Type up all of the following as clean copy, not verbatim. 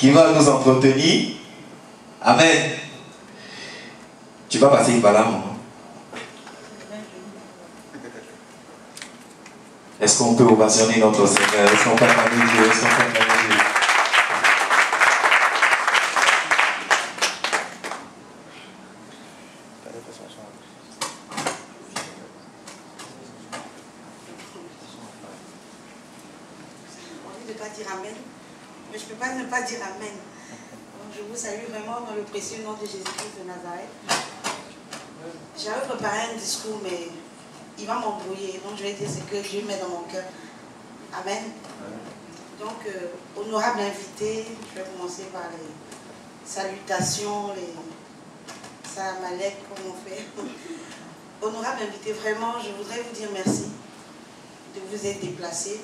qui va nous entretenir. Amen. Tu vas passer par là, maman. Est-ce qu'on peut ovationner notre Seigneur? Est-ce qu'on peut acclamer Dieu? Est-ce qu'on peut acclamer Dieu? Mais je ne peux pas ne pas dire Amen. Donc, je vous salue vraiment dans le précieux nom de Jésus-Christ de Nazareth. J'avais préparé un discours, mais il va m'embrouiller. Donc je vais dire ce que Dieu met dans mon cœur. Amen. Donc, honorable invité, je vais commencer par les salutations, les salam alek, comme on fait. Honorable invité, vraiment, je voudrais vous dire merci de vous être déplacé.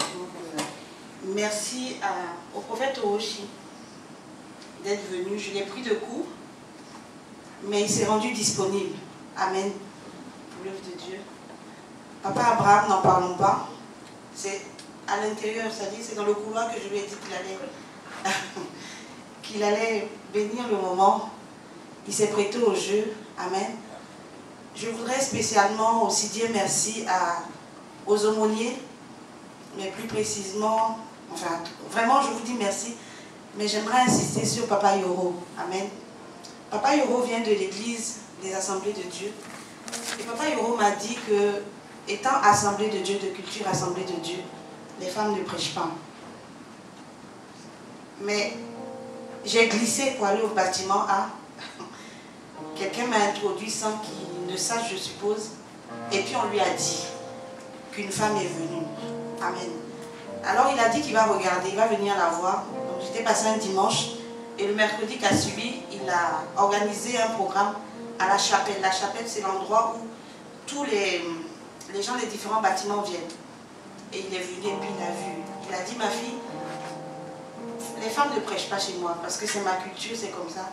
Donc, merci au prophète Owoshi d'être venu. Je l'ai pris de court, mais il s'est rendu disponible. Amen. Pour l'œuvre de Dieu. Papa Abraham, n'en parlons pas. C'est à l'intérieur, c'est-à-dire c'est dans le couloir que je lui ai dit qu'il allait bénir le moment. Il s'est prêté au jeu. Amen. Je voudrais spécialement aussi dire merci aux aumôniers, mais plus précisément, enfin, vraiment je vous dis merci, mais j'aimerais insister sur Papa Yoro. Amen. Papa Yoro vient de l'église des Assemblées de Dieu. Et Papa Yoro m'a dit que, étant Assemblée de Dieu, de culture Assemblée de Dieu, les femmes ne prêchent pas. Mais j'ai glissé pour aller au bâtiment A. Quelqu'un m'a introduit sans qu'il ne sache, je suppose. Et puis on lui a dit qu'une femme est venue. Amen. Alors il a dit qu'il va regarder, il va venir la voir. Donc j'étais passé un dimanche. Et le mercredi qui a suivi, il a organisé un programme à la chapelle. La chapelle, c'est l'endroit où tous les gens des différents bâtiments viennent. Et il est venu et puis il a vu. Il a dit, ma fille, les femmes ne prêchent pas chez moi parce que c'est ma culture, c'est comme ça.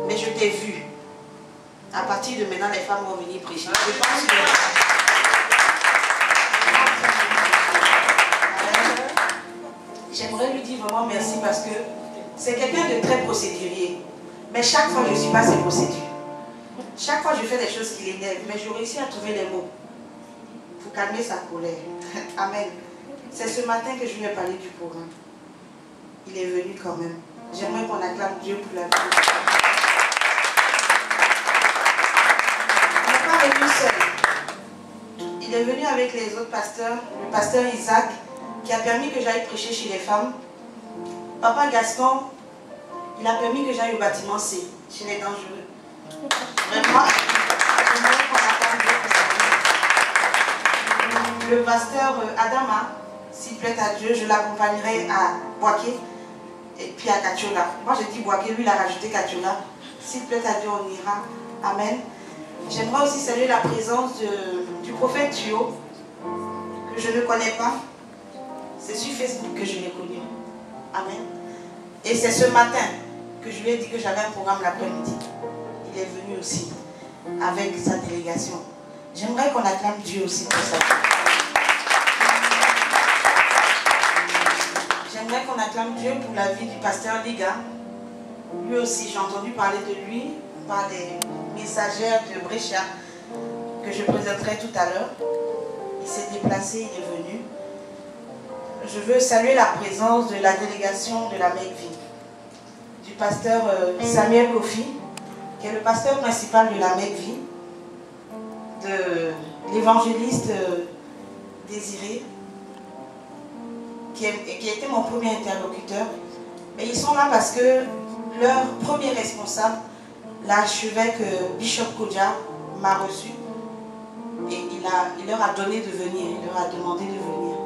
Mais je t'ai vu. À partir de maintenant, les femmes vont venir prêcher. Je pense que... J'aimerais lui dire vraiment merci parce que c'est quelqu'un de très procédurier. Mais chaque fois, je ne suis pas ses procédures. Chaque fois, je fais des choses qui l'énervent. Mais je réussis à trouver les mots pour calmer sa colère. Amen. C'est ce matin que je lui ai parlé du programme. Il est venu quand même. J'aimerais qu'on acclame Dieu pour la vie. Il n'est pas venu seul. Il est venu avec les autres pasteurs. Le pasteur Isaac, qui a permis que j'aille prêcher chez les femmes. Papa Gaston, il a permis que j'aille au bâtiment C, chez les dangereux. Vraiment, le pasteur Adama, s'il plaît à Dieu, je l'accompagnerai à Boaké et puis à Katiola. Moi j'ai dit Boaké, lui il a rajouté Katiola. S'il plaît à Dieu, on ira. Amen. J'aimerais aussi saluer la présence du prophète Thio, que je ne connais pas. C'est sur Facebook que je l'ai connu. Amen. Et c'est ce matin que je lui ai dit que j'avais un programme l'après-midi. Il est venu aussi avec sa délégation. J'aimerais qu'on acclame Dieu aussi pour ça. J'aimerais qu'on acclame Dieu pour la vie du pasteur Liga. Lui aussi, j'ai entendu parler de lui par des messagères de Brescia que je présenterai tout à l'heure. Il s'est déplacé, il est venu. Je veux saluer la présence de la délégation de la Mekvi, du pasteur Samuel Kofi, qui est le pasteur principal de la Mekvi, de l'évangéliste Désiré, qui a été mon premier interlocuteur. Mais ils sont là parce que leur premier responsable, l'archevêque Bishop Kodja, m'a reçu et il leur a donné de venir, il leur a demandé de venir.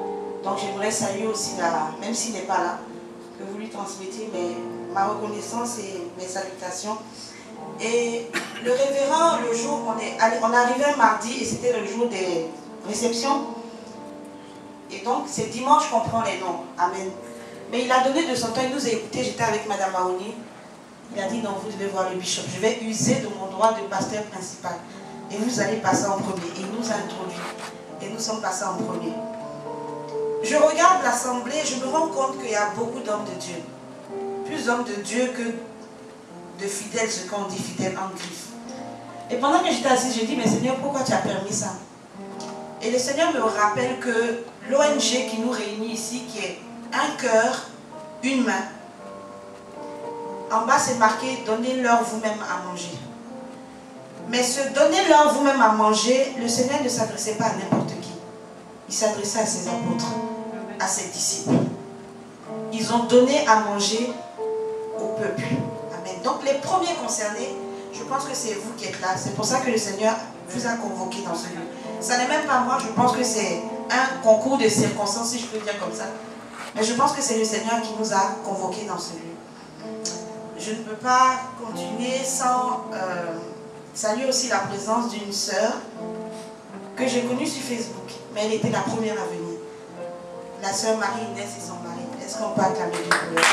Donc j'aimerais saluer aussi, même s'il n'est pas là, que vous lui transmettiez ma reconnaissance et mes salutations. Et le révérend, le jour, on arrivait mardi et c'était le jour des réceptions. Et donc c'est dimanche qu'on prend les noms. Amen. Mais il a donné de son temps, il nous a écoutés, j'étais avec Madame Maoni. Il a dit non, vous devez voir le bishop. Je vais user de mon droit de pasteur principal. Et vous allez passer en premier. Et il nous a introduits. Et nous sommes passés en premier. je regarde l'assemblée, je me rends compte qu'il y a beaucoup d'hommes de Dieu. Plus d'hommes de Dieu que de fidèles, ce qu'on dit fidèles en griffe. Et pendant que j'étais assise, j'ai dit, mais Seigneur, pourquoi tu as permis ça? Et le Seigneur me rappelle que l'ONG qui nous réunit ici, qui est un cœur, une main, en bas c'est marqué, donnez-leur vous-même à manger. Mais ce donnez-leur vous-même à manger, le Seigneur ne s'adressait pas à n'importe qui. Il s'adressait à ses apôtres, à ses disciples. Ils ont donné à manger au peuple. Amen. Donc les premiers concernés, je pense que c'est vous qui êtes là. C'est pour ça que le Seigneur vous a convoqué dans ce lieu. Ça n'est même pas moi, je pense que c'est un concours de circonstances, si je peux dire comme ça. Mais je pense que c'est le Seigneur qui nous a convoqués dans ce lieu. Je ne peux pas continuer sans saluer aussi la présence d'une sœur que j'ai connue sur Facebook, mais elle était la première à venir. La sœur Marie-Inès et son mari. Est-ce qu'on peut acclamer Dieu pour eux?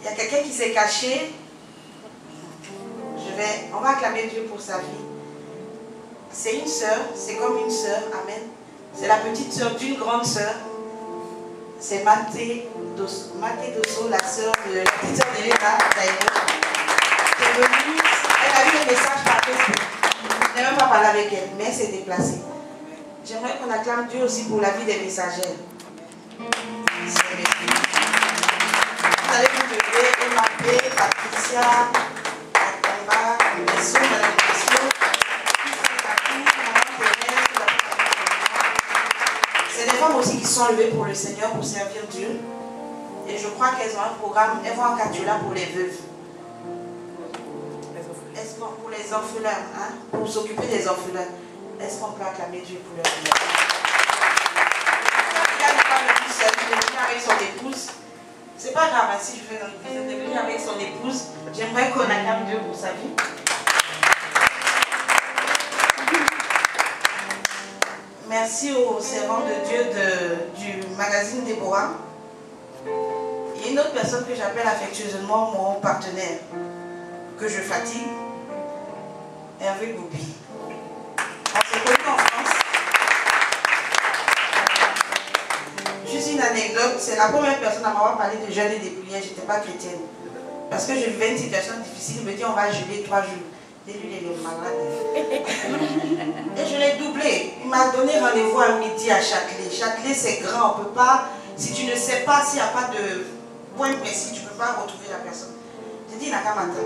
Il y a quelqu'un qui s'est caché. On va acclamer Dieu pour sa vie. C'est une sœur, c'est comme une sœur, amen. C'est la petite sœur d'une grande sœur. C'est Maté Dosso, la sœur de la petite sœur de Léna, d'ailleurs. Elle est venue, elle a eu un message par Facebook. Je n'ai même pas parlé avec elle, mais elle s'est déplacée. J'aimerais qu'on acclame Dieu aussi pour la vie des messagères. Vous allez vous lever, Mbappé, Patricia, Akamba, Messou, Madame Messou, c'est des femmes aussi qui sont levées pour le Seigneur, pour servir Dieu. Et je crois qu'elles ont un programme, elles vont en Kadiola pour les veuves. Est-ce qu'on, pour les orphelins, hein, pour s'occuper des orphelins. Est-ce qu'on peut acclamer Dieu pour leur vie? Elle n'est pas venue seule, elle est venue avec son épouse. C'est pas grave, si je fais dans l'église, elle est venue avec son épouse. J'aimerais qu'on acclame Dieu pour sa vie. Merci aux servants de Dieu du magazine Déborah. Il y a une autre personne que j'appelle affectueusement mon partenaire, que je fatigue, Hervé Goubi. On s'est connus en France. Juste une anecdote, c'est la première personne à m'avoir parlé de jeûne et des prières. Je n'étais pas chrétienne. Parce que je vivais une situation difficile, il me dit on va jeûner 3 jours. Et lui, il est malade. Et je l'ai doublé. Il m'a donné rendez-vous à midi à Châtelet. Châtelet, c'est grand. On peut pas, si tu ne sais pas, s'il n'y a pas de point précis, tu ne peux pas retrouver la personne. J'ai dit, il n'a qu'à m'attendre.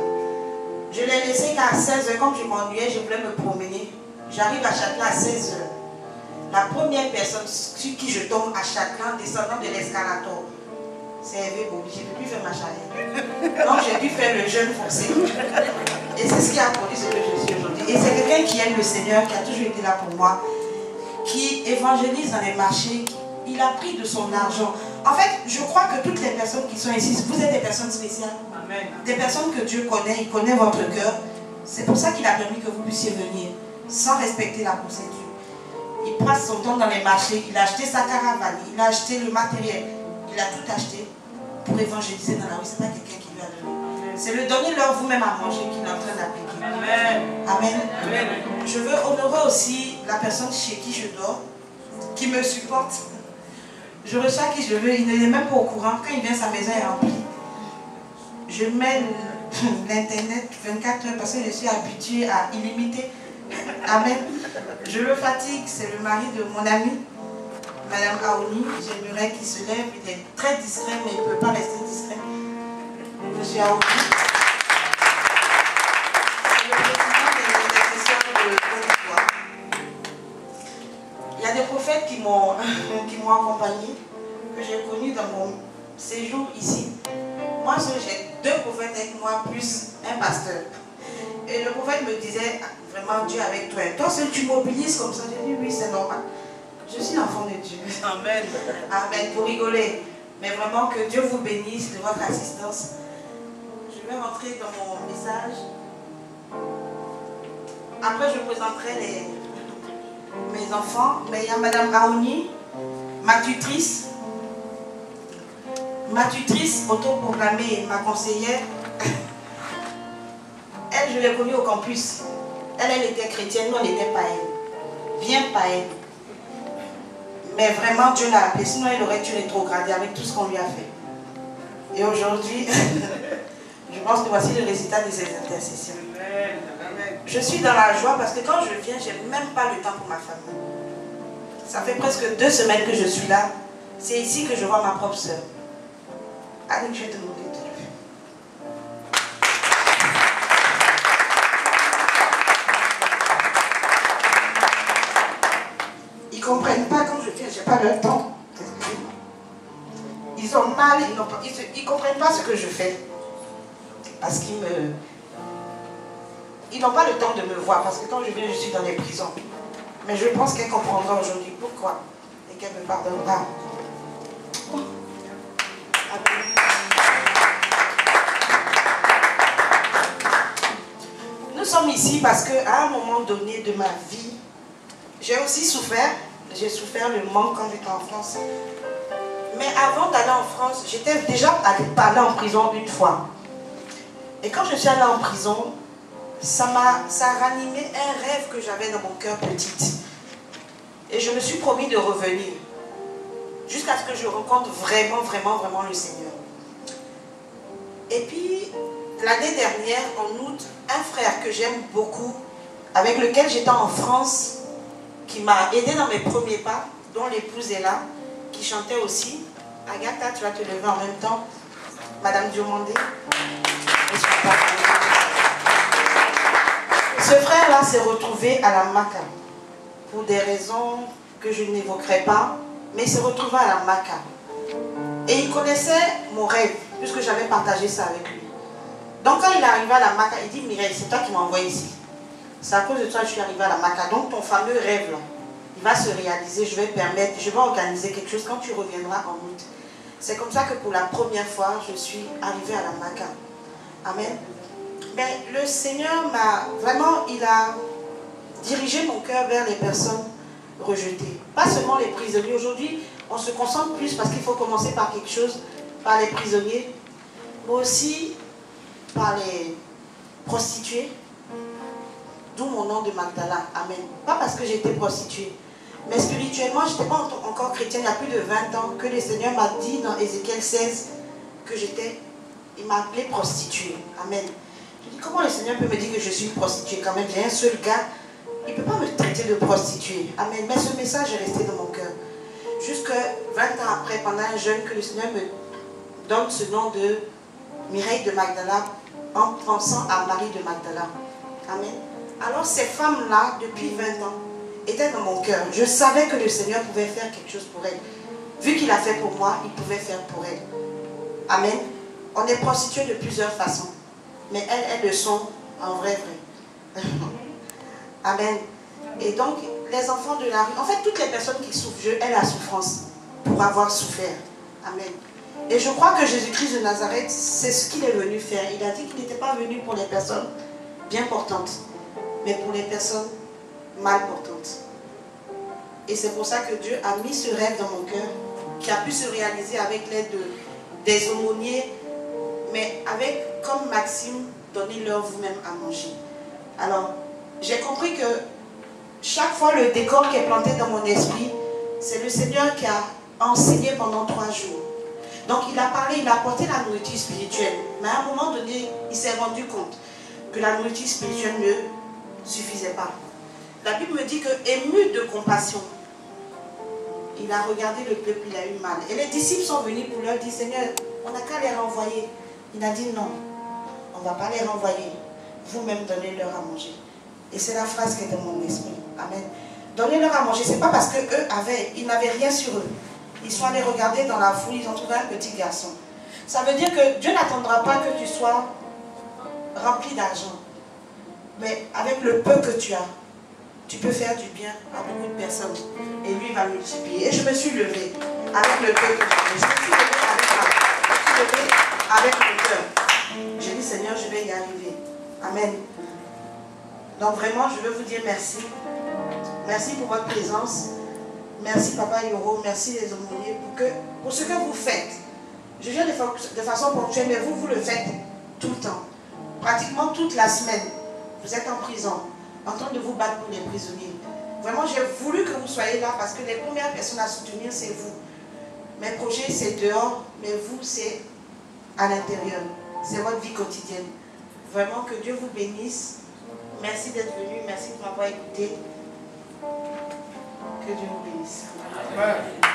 Je l'ai laissé qu'à 16h, comme je m'ennuyais, je voulais me promener. J'arrive à Châtelet à 16h. La première personne sur qui je tombe à Châtelet, en descendant de l'escalator, c'est Hervé Bobi. Je ne peux plus faire ma charrière. Donc j'ai dû faire le jeûne forcé. Et c'est ce qui a produit ce que je suis aujourd'hui. Et c'est quelqu'un qui aime le Seigneur, qui a toujours été là pour moi, qui évangélise dans les marchés. Il a pris de son argent. En fait, je crois que toutes les personnes qui sont ici, vous êtes des personnes spéciales. Amen. Des personnes que Dieu connaît, il connaît votre cœur. C'est pour ça qu'il a permis que vous puissiez venir, sans respecter la procédure. Il passe son temps dans les marchés, il a acheté sa caravane, il a acheté le matériel, il a tout acheté pour évangéliser dans la rue. Ce n'est pas quelqu'un qui lui a donné. C'est le donner-leur vous-même à manger qu'il est en train d'appliquer. Amen. Amen. Amen. Je veux honorer aussi la personne chez qui je dors, qui me supporte. Je reçois qui je veux, il n'est même pas au courant. Quand il vient, sa maison est remplie. Je mets l'internet 24 heures parce que je suis habituée à illimité. Amen. Je le fatigue, c'est le mari de mon ami, Madame Aouni. J'aimerais qu'il se lève, il est très discret, mais il ne peut pas rester discret. Monsieur Aouni. C'est le président des intercesseurs de Côte d'Ivoire. Il y a des prophètes qui m'ont accompagné, que j'ai connus dans mon séjour ici. Moi, j'ai 2 prophètes avec moi, plus un pasteur. Et le prophète me disait, vraiment, Dieu avec toi. Toi seul, tu mobilises comme ça. J'ai dit, oui, c'est normal. Je suis l'enfant de Dieu. Amen. Amen, pour rigoler. Mais vraiment, que Dieu vous bénisse de votre assistance. Je vais rentrer dans mon message. Après, je présenterai mes enfants. Mais il y a Madame Aouni, ma tutrice autoproclamée, ma conseillère. Elle, je l'ai connue au campus. Elle était chrétienne, nous, on était païenne. Bien païenne. Mais vraiment, Dieu l'a appelée. Sinon, elle aurait dû rétrograder avec tout ce qu'on lui a fait. Et aujourd'hui, je pense que voici le résultat de ces intercessions. Je suis dans la joie parce que quand je viens, je n'ai même pas le temps pour ma famille. Ça fait presque 2 semaines que je suis là. C'est ici que je vois ma propre soeur. Allez, je vais te demander de le faire. Ils ne comprennent pas quand je viens, je n'ai pas le temps. Ils ont mal, ils ne comprennent pas ce que je fais. Parce qu'ils n'ont pas le temps de me voir. Parce que quand je viens, je suis dans les prisons. Mais je pense qu'elle comprendra aujourd'hui pourquoi. Et qu'elle me pardonnera. Nous sommes ici parce qu'à un moment donné de ma vie, j'ai aussi souffert. J'ai souffert le manque quand j'étais en France. Mais avant d'aller en France, j'étais déjà allée en prison une fois. Et quand je suis allée en prison, ça a ranimé un rêve que j'avais dans mon cœur petite. Et je me suis promis de revenir. Jusqu'à ce que je rencontre vraiment le Seigneur. Et puis, l'année dernière, en août, un frère que j'aime beaucoup, avec lequel j'étais en France, qui m'a aidé dans mes premiers pas, dont l'épouse est là, qui chantait aussi. Agatha, tu vas te lever en même temps. Madame Diomandé. Ce frère-là s'est retrouvé à la Maca. Pour des raisons que je n'évoquerai pas, mais il s'est retrouvé à la Maca. Et il connaissait mon rêve, puisque j'avais partagé ça avec lui. Donc quand il est arrivé à la Maca, il dit, Mireille, c'est toi qui m'as envoyé ici. C'est à cause de toi que je suis arrivé à la Maca. Donc ton fameux rêve, là, il va se réaliser, je vais organiser quelque chose quand tu reviendras en août. C'est comme ça que pour la première fois, je suis arrivée à la Maca. Amen. Mais le Seigneur il a dirigé mon cœur vers les personnes rejetées. Pas seulement les prisonniers. Aujourd'hui, on se concentre plus parce qu'il faut commencer par quelque chose, par les prisonniers, mais aussi par les prostituées. D'où mon nom de Magdala. Amen. Pas parce que j'étais prostituée, mais spirituellement, je n'étais pas encore chrétienne il y a plus de 20 ans que le Seigneur m'a dit dans Ézéchiel 16 que il m'a appelée prostituée. Amen. Je dis, comment le Seigneur peut me dire que je suis prostituée quand même? J'ai un seul gars, il ne peut pas me traiter de prostituée. Amen. Mais ce message est resté dans mon cœur. Jusque 20 ans après, pendant un jeûne, que le Seigneur me donne ce nom de Mireille de Magdala en pensant à Marie de Magdala. Amen. Alors ces femmes-là, depuis 20 ans, étaient dans mon cœur. Je savais que le Seigneur pouvait faire quelque chose pour elles. Vu qu'il a fait pour moi, il pouvait faire pour elles. Amen. On est prostituées de plusieurs façons. Mais elles le sont en vrai. Amen. Et donc, les enfants de la rue, en fait, toutes les personnes qui souffrent, Dieu est la souffrance pour avoir souffert. Amen. Et je crois que Jésus-Christ de Nazareth, c'est ce qu'il est venu faire. Il a dit qu'il n'était pas venu pour les personnes bien portantes, mais pour les personnes mal portantes. Et c'est pour ça que Dieu a mis ce rêve dans mon cœur, qui a pu se réaliser avec l'aide des aumôniers, mais avec, comme Maxime, donnez-leur vous-même à manger. Alors, j'ai compris que chaque fois le décor qui est planté dans mon esprit, c'est le Seigneur qui a enseigné pendant 3 jours. Donc il a parlé, il a apporté la nourriture spirituelle. Mais à un moment donné, il s'est rendu compte que la nourriture spirituelle ne suffisait pas. La Bible me dit que, ému de compassion, il a regardé le peuple, il a eu mal. Et les disciples sont venus pour leur dire, Seigneur, on n'a qu'à les renvoyer. Il a dit non, on ne va pas les renvoyer. Vous-même donnez-leur à manger. Et c'est la phrase qui est dans mon esprit. Amen. Donnez-leur à manger. Ce n'est pas parce qu'eux ils n'avaient rien sur eux. Ils sont allés regarder dans la foule, ils ont trouvé un petit garçon. Ça veut dire que Dieu n'attendra pas que tu sois rempli d'argent. Mais avec le peu que tu as, tu peux faire du bien à beaucoup de personnes. Et lui va multiplier. Et je me suis levée avec le peu que j'avais. Je me suis levée avec le cœur. J'ai dit, Seigneur, je vais y arriver. Amen. Donc vraiment, je veux vous dire merci. Merci pour votre présence. Merci Papa Yoro. Merci les aumôniers pour ce que vous faites. Je viens de façon ponctuelle, mais vous le faites tout le temps. Pratiquement toute la semaine. Vous êtes en prison, en train de vous battre pour les prisonniers. Vraiment, j'ai voulu que vous soyez là parce que les premières personnes à soutenir, c'est vous. Mes projets, c'est dehors, mais vous, c'est à l'intérieur. C'est votre vie quotidienne. Vraiment, que Dieu vous bénisse. Merci d'être venu, merci de m'avoir écouté. Que Dieu vous bénisse. Amen.